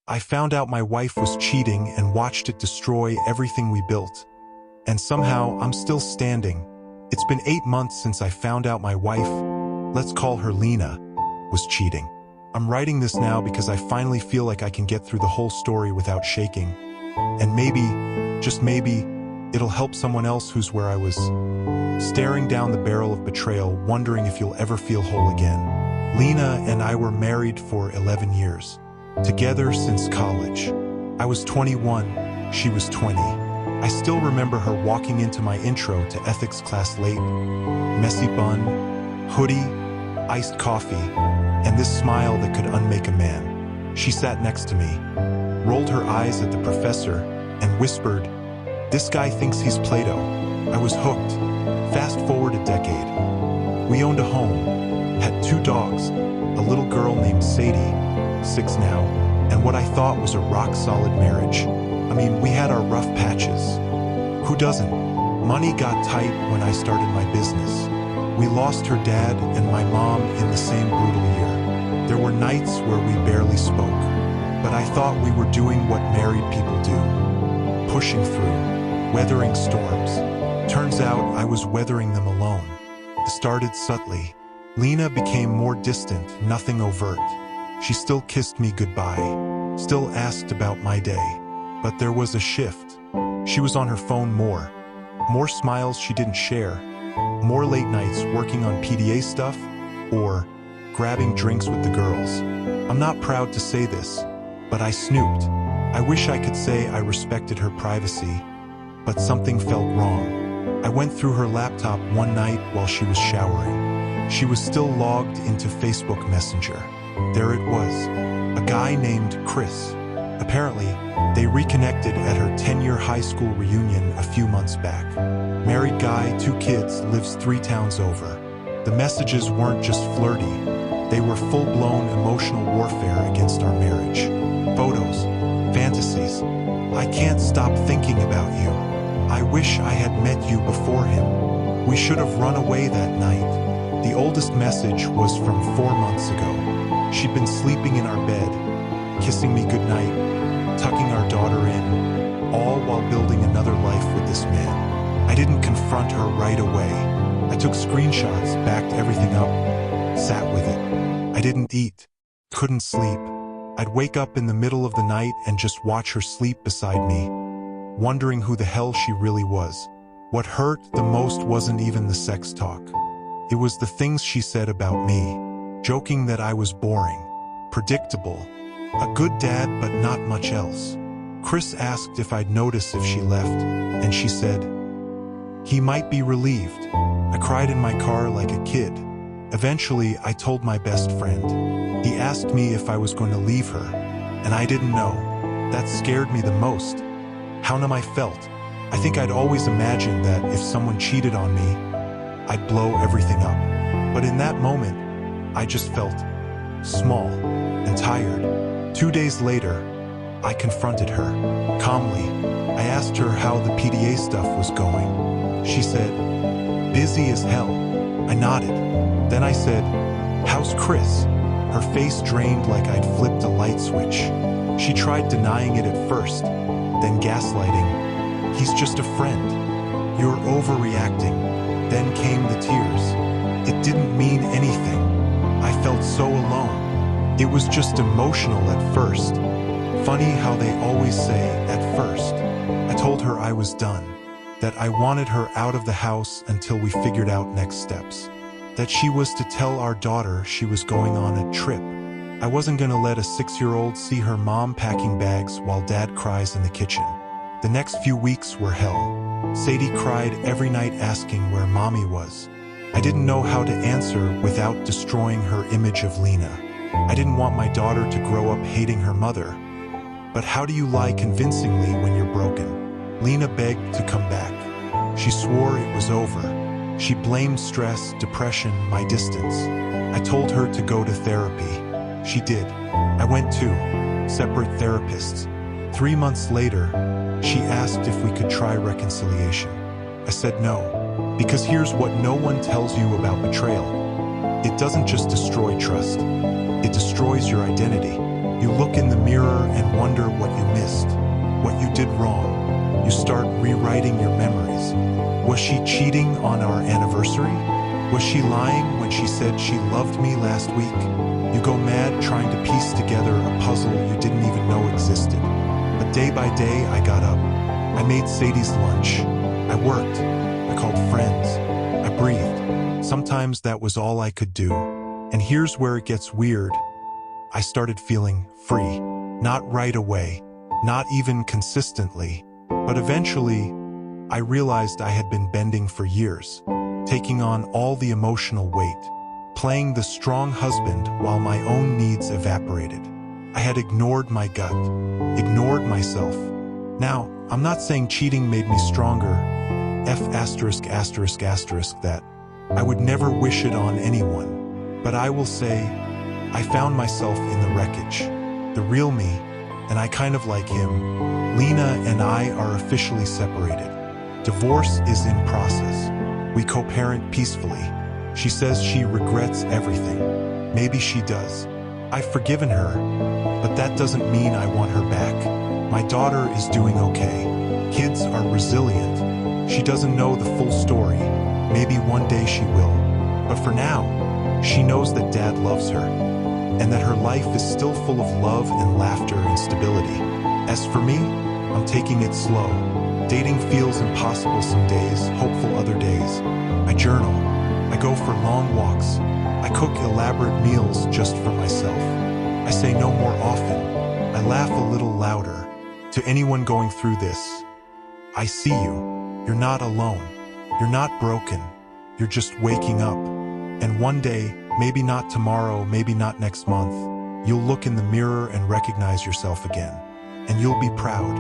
I found out my wife was cheating and watched it destroy everything we built. And somehow, I'm still standing. It's been 8 months since I found out my wife, let's call her Lena, was cheating. I'm writing this now because I finally feel like I can get through the whole story without shaking. And maybe, just maybe, it'll help someone else who's where I was, staring down the barrel of betrayal, wondering if you'll ever feel whole again. Lena and I were married for 11 years. Together since college. I was 21, she was 20. I still remember her walking into my intro to ethics class late. Messy bun, hoodie, iced coffee, and this smile that could unmake a man. She sat next to me, rolled her eyes at the professor, and whispered, "This guy thinks he's Plato." I was hooked. Fast forward a decade. We owned a home, had 2 dogs, a little girl named Sadie, 6 now, and what I thought was a rock-solid marriage. I mean, we had our rough patches. Who doesn't? Money got tight when I started my business. We lost her dad and my mom in the same brutal year. There were nights where we barely spoke, but I thought we were doing what married people do. Pushing through, weathering storms. Turns out I was weathering them alone. It started subtly. Lena became more distant, nothing overt. She still kissed me goodbye, still asked about my day. But there was a shift. She was on her phone more. More smiles she didn't share. More late nights working on PDA stuff, or grabbing drinks with the girls. I'm not proud to say this, but I snooped. I wish I could say I respected her privacy, but something felt wrong. I went through her laptop one night while she was showering. She was still logged into Facebook Messenger. There it was, a guy named Chris. Apparently, they reconnected at her 10-year high school reunion a few months back. Married guy, 2 kids, lives 3 towns over. The messages weren't just flirty. They were full-blown emotional warfare against our marriage. Photos, fantasies. "I can't stop thinking about you. I wish I had met you before him. We should have run away that night." The oldest message was from 4 months ago. She'd been sleeping in our bed, kissing me goodnight, tucking our daughter in, all while building another life with this man. I didn't confront her right away. I took screenshots, backed everything up, sat with it. I didn't eat, couldn't sleep. I'd wake up in the middle of the night and just watch her sleep beside me, wondering who the hell she really was. What hurt the most wasn't even the sex talk. It was the things she said about me, joking that I was boring, predictable, a good dad but not much else. Chris asked if I'd notice if she left, and she said, he might be relieved. I cried in my car like a kid. Eventually, I told my best friend. He asked me if I was going to leave her, and I didn't know. That scared me the most. How numb I felt. I think I'd always imagined that if someone cheated on me, I'd blow everything up. But in that moment, I just felt small and tired. 2 days later, I confronted her. Calmly, I asked her how the PDA stuff was going. She said, busy as hell. I nodded. Then I said, how's Chris? Her face drained like I'd flipped a light switch. She tried denying it at first, then gaslighting. He's just a friend. You're overreacting. Then came the tears. It didn't mean anything. I felt so alone. It was just emotional at first. Funny how they always say, at first. I told her I was done. That I wanted her out of the house until we figured out next steps. That she was to tell our daughter she was going on a trip. I wasn't gonna let a 6-year-old see her mom packing bags while dad cries in the kitchen. The next few weeks were hell. Sadie cried every night asking where mommy was. I didn't know how to answer without destroying her image of Lena. I didn't want my daughter to grow up hating her mother. But how do you lie convincingly when you're broken? Lena begged to come back. She swore it was over. She blamed stress, depression, my distance. I told her to go to therapy. She did. I went too. Separate therapists. 3 months later, she asked if we could try reconciliation. I said no, because here's what no one tells you about betrayal. It doesn't just destroy trust. It destroys your identity. You look in the mirror and wonder what you missed, what you did wrong. You start rewriting your memories. Was she cheating on our anniversary? Was she lying when she said she loved me last week? You go mad trying to piece together a puzzle you didn't even know existed. But day by day, I got up. I made Sadie's lunch. I worked. I called friends. I breathed. Sometimes that was all I could do. And here's where it gets weird. I started feeling free. Not right away, not even consistently, but eventually, I realized I had been bending for years, taking on all the emotional weight, playing the strong husband while my own needs evaporated. I had ignored my gut, ignored myself. Now, I'm not saying cheating made me stronger, that. I would never wish it on anyone. But I will say, I found myself in the wreckage, the real me, and I kind of like him. Lena and I are officially separated. Divorce is in process. We co-parent peacefully. She says she regrets everything. Maybe she does. I've forgiven her, but that doesn't mean I want her back. My daughter is doing okay. Kids are resilient. She doesn't know the full story. Maybe one day she will. But for now, she knows that Dad loves her, and that her life is still full of love and laughter and stability. As for me, I'm taking it slow. Dating feels impossible some days, hopeful other days. I journal. I go for long walks. I cook elaborate meals just for myself. I say no more often. I laugh a little louder. To anyone going through this, I see you. You're not alone. You're not broken. You're just waking up. And one day, maybe not tomorrow, maybe not next month, you'll look in the mirror and recognize yourself again. And you'll be proud.